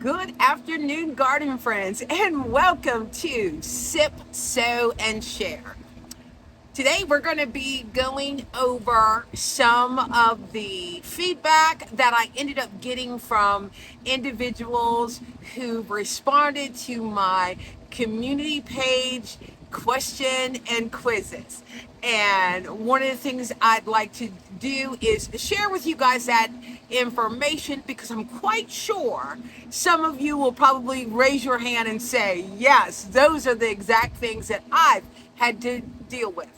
Good afternoon, garden friends, and welcome to Sip, Sow, and Share. Today, we're going to be going over some of the feedback that I ended up getting from individuals who responded to my community page question and quizzes. And one of the things I'd like to do is share with you guys that information because I'm quite sure some of you will probably raise your hand and say, yes, those are the exact things that I've had to deal with.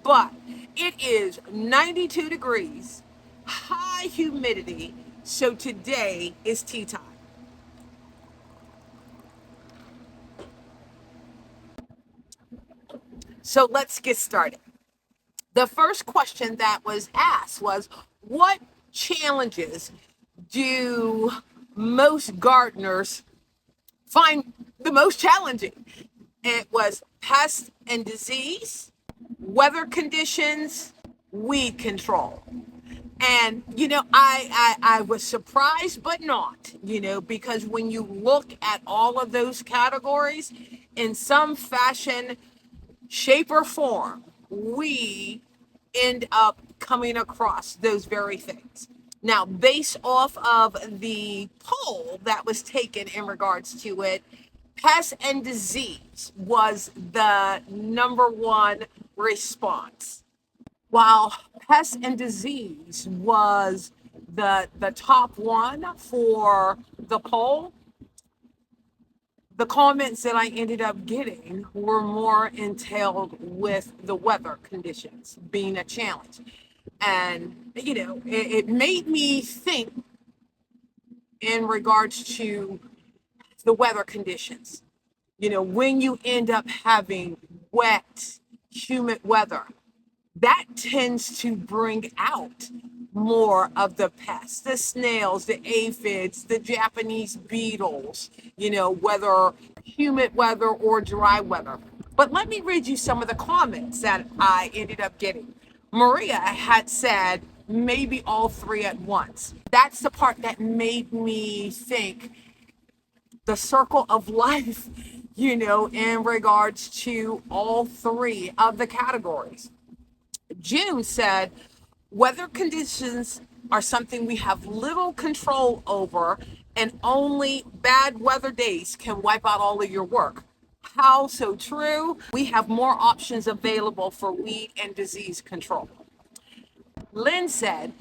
But it is 92 degrees, high humidity, so today is tea time. So let's get started. The first question that was asked was, what challenges do most gardeners find the most challenging? It was pest and disease, weather conditions, weed control. And, I was surprised, but not, because when you look at all of those categories, in some fashion, shape, or form, we end up coming across those very things. Now, based off of the poll that was taken in regards to it, pest and disease was the number one response. While pest and disease was the top one for the poll, the comments that I ended up getting were more entailed with the weather conditions being a challenge. And, it made me think in regards to the weather conditions. When you end up having wet, humid weather, that tends to bring out more of the pests, the snails, the aphids, the Japanese beetles, whether humid weather or dry weather. But let me read you some of the comments that I ended up getting. Maria had said maybe all three at once. That's the part that made me think the circle of life, in regards to all three of the categories. June said, weather conditions are something we have little control over, and only bad weather days can wipe out all of your work. How so true? We have more options available for weed and disease control. Lynn said,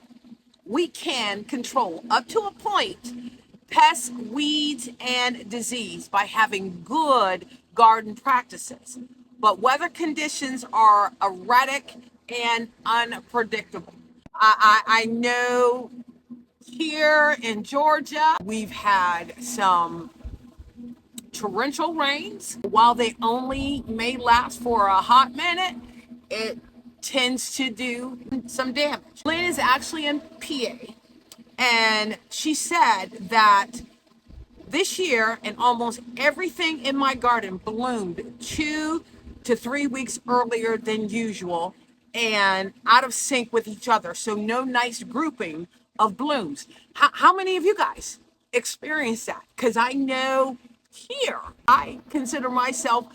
we can control up to a point pests, weeds, and disease by having good garden practices. But weather conditions are erratic and unpredictable. I know here in Georgia, we've had some torrential rains. While they only may last for a hot minute, it tends to do some damage. Lynn is actually in PA, and she said that this year and almost everything in my garden bloomed 2 to 3 weeks earlier than usual and out of sync with each other. So no nice grouping of blooms. How many of you guys experience that? Because I know here, I consider myself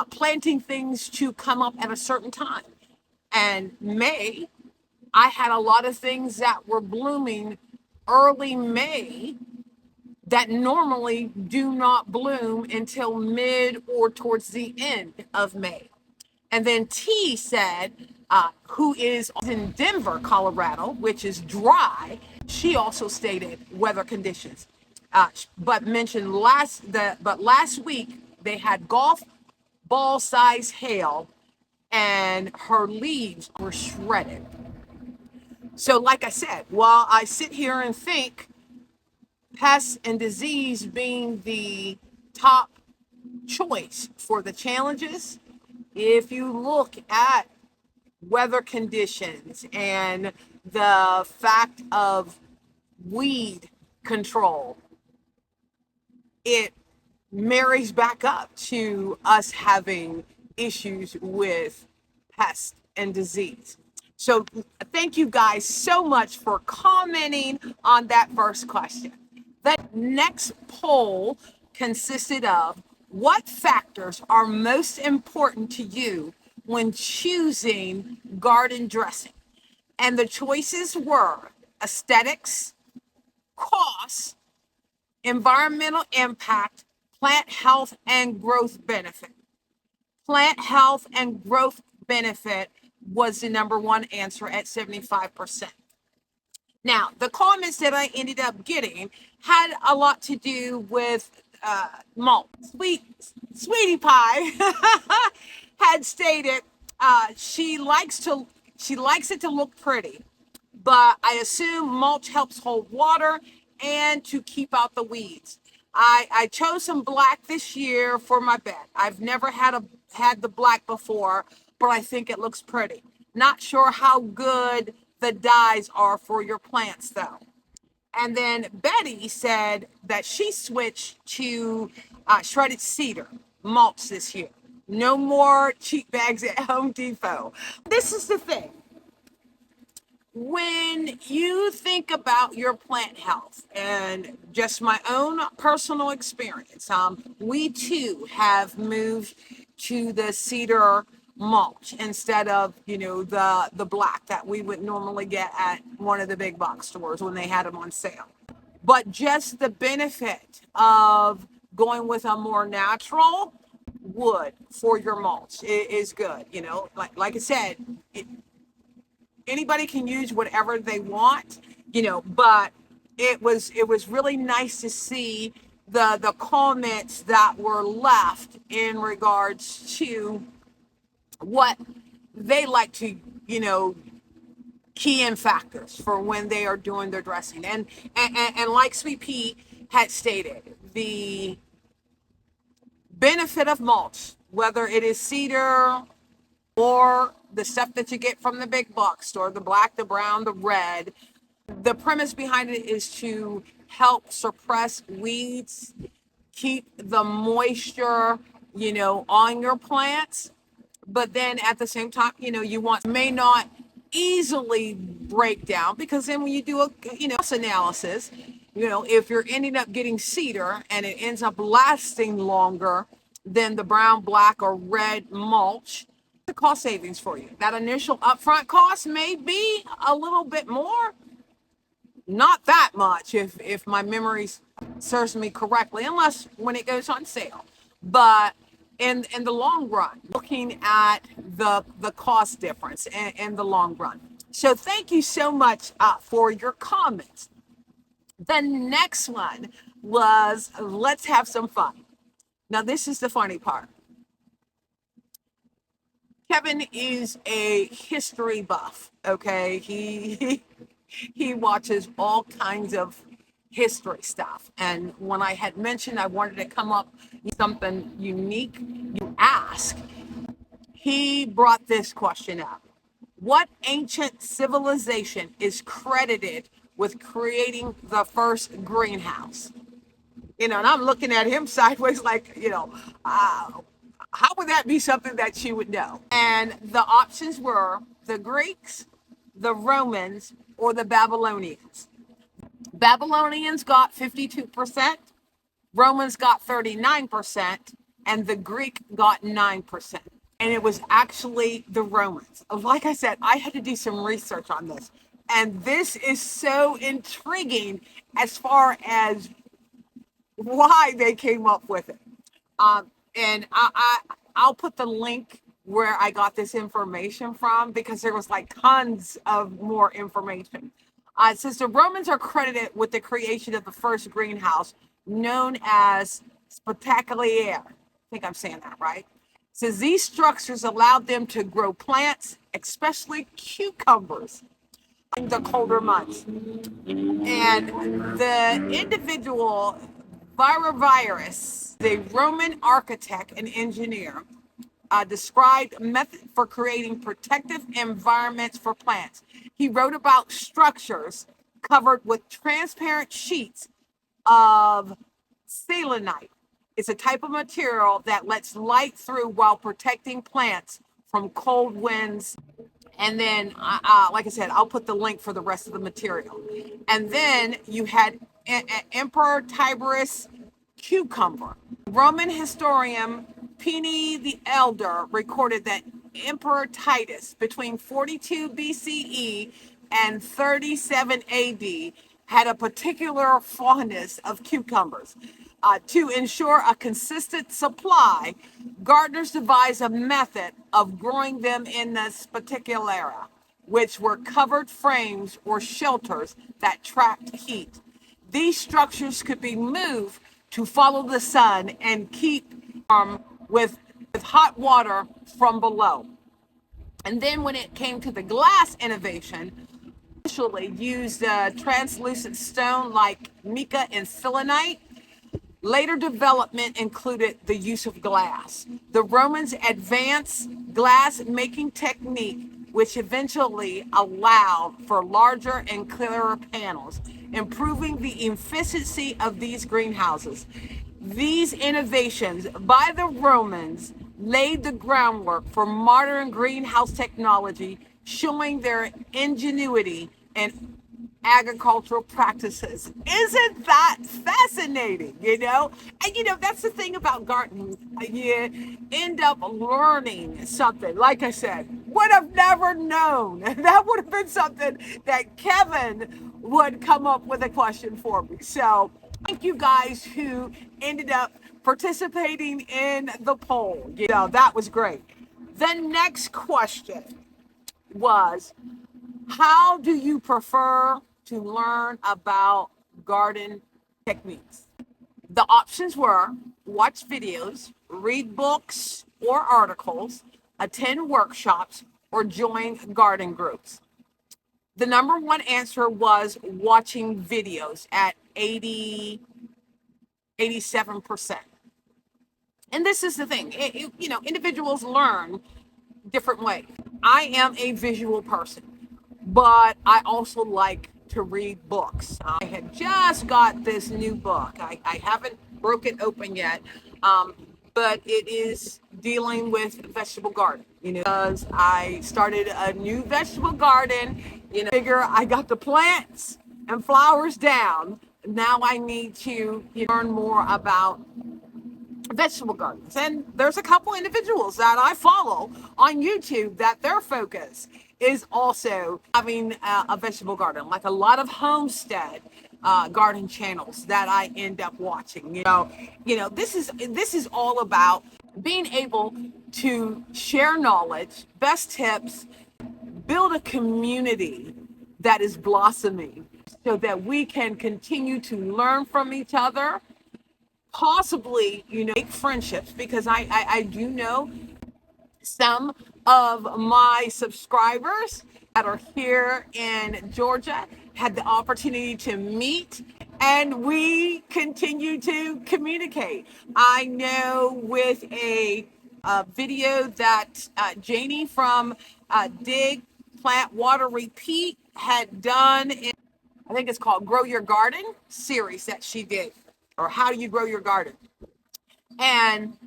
planting things to come up at a certain time. And May, I had a lot of things that were blooming early May that normally do not bloom until mid or towards the end of May. And then T said, who is in Denver, Colorado, which is dry, she also stated weather conditions, but mentioned last week they had golf ball size hail and her leaves were shredded. So like I said, while I sit here and think pests and disease being the top choice for the challenges, if you look at weather conditions and the fact of weed control, it marries back up to us having issues with pest and disease. So thank you guys so much for commenting on that first question. That next poll consisted of what factors are most important to you when choosing garden dressing? And the choices were aesthetics, cost, environmental impact, plant health, and growth benefit. Plant health and growth benefit was the number one answer at 75%. Now, the comments that I ended up getting had a lot to do with malt. Sweetie Pie had stated she likes it to look pretty, but I assume mulch helps hold water and to keep out the weeds. I chose some black this year for my bed. I've never had the black before, but I think it looks pretty. Not sure how good the dyes are for your plants though. And then Betty said that she switched to shredded cedar mulch this year. No more cheap bags at Home Depot. This is the thing. When you think about your plant health and just my own personal experience, we too have moved to the cedar mulch instead of the black that we would normally get at one of the big box stores when they had them on sale. But just the benefit of going with a more natural wood for your mulch is good. Like I said, anybody can use whatever they want, but it was really nice to see the comments that were left in regards to what they like to key in factors for when they are doing their dressing. And like Sweet Pea had stated, the benefit of mulch, whether it is cedar or the stuff that you get from the big box store, the black, the brown, the red, the premise behind it is to help suppress weeds, keep the moisture, on your plants. But then at the same time, you want may not easily break down, because then when you do a analysis, if you're ending up getting cedar and it ends up lasting longer than the brown, black, or red mulch, the cost savings for you. That initial upfront cost may be a little bit more, not that much if my memory serves me correctly, unless when it goes on sale. But in the long run, looking at the cost difference in the long run. So thank you so much for your comments. The next one was, let's have some fun. Now this is the funny part. Kevin is a history buff. Okay, he watches all kinds of history stuff. And when I had mentioned I wanted to come up with something unique, you ask, he brought this question up. What ancient civilization is credited with creating the first greenhouse? And I'm looking at him sideways like, how would that be something that she would know? And the options were the Greeks, the Romans, or the Babylonians. Babylonians got 52%, Romans got 39%, and the Greek got 9%. And it was actually the Romans. Like I said, I had to do some research on this. And this is so intriguing as far as why they came up with it. And I'll put the link where I got this information from, because there was like tons of more information. It says the Romans are credited with the creation of the first greenhouse, known as Spectaculaire. I think I'm saying that right. It says these structures allowed them to grow plants, especially cucumbers, in the colder months. And the individual Virus, the Roman architect and engineer, described a method for creating protective environments for plants. He wrote about structures covered with transparent sheets of selenite. It's a type of material that lets light through while protecting plants from cold winds. And then, like I said, I'll put the link for the rest of the material. And then you had Emperor Tiberius cucumber. Roman historian Pliny the Elder recorded that Emperor Titus, between 42 BCE and 37 AD, had a particular fondness of cucumbers. To ensure a consistent supply, gardeners devised a method of growing them in this particular era, which were covered frames or shelters that trapped heat. These structures could be moved to follow the sun and keep warm with hot water from below. And then when it came to the glass innovation, initially used translucent stone like mica and selenite. Later development included the use of glass. The Romans advanced glass making technique, which eventually allowed for larger and clearer panels, improving the efficiency of these greenhouses. These innovations by the Romans laid the groundwork for modern greenhouse technology, showing their ingenuity and agricultural practices. Isn't that fascinating? And that's the thing about gardening. You end up learning something. Like I said, would have never known. That would have been something that Kevin would come up with a question for me. So thank you guys who ended up participating in the poll. That was great. The next question was, how do you prefer to learn about garden techniques? The options were watch videos, read books or articles, attend workshops, or join garden groups. The number one answer was watching videos at 87%. And this is the thing, individuals learn different ways. I am a visual person, but I also like to read books. I had just got this new book. I haven't broke it open yet, but it is dealing with vegetable garden. Because I started a new vegetable garden. Figure I got the plants and flowers down. Now I need to learn more about vegetable gardens. And there's a couple individuals that I follow on YouTube that their focus is also having a vegetable garden, like a lot of homestead garden channels that I end up watching. This is all about being able to share knowledge, best tips, build a community that is blossoming so that we can continue to learn from each other, possibly, make friendships, because I do know some of my subscribers that are here in Georgia had the opportunity to meet, and we continue to communicate. I know with a video that Janie from Dig, Plant, Water, Repeat had done I think it's called Grow Your Garden series that she did, or How Do You Grow Your Garden, and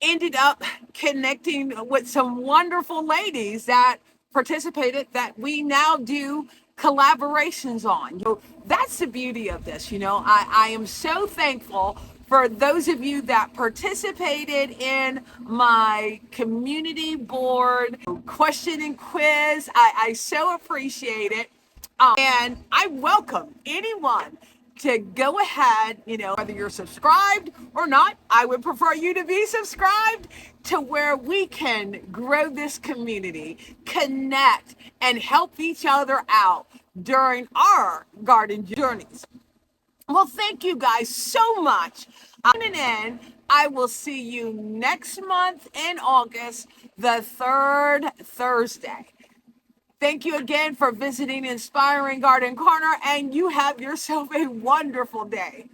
ended up connecting with some wonderful ladies that participated that we now do collaborations on. That's the beauty of this. I am so thankful for those of you that participated in my community board question and quiz. I so appreciate it. And I welcome anyone to go ahead, whether you're subscribed or not. I would prefer you to be subscribed, to where we can grow this community, connect, and help each other out during our garden journeys. Well, thank you guys so much. Tuning in. I will see you next month in August, the third Thursday. Thank you again for visiting Inspiring Garden Corner, and you have yourself a wonderful day.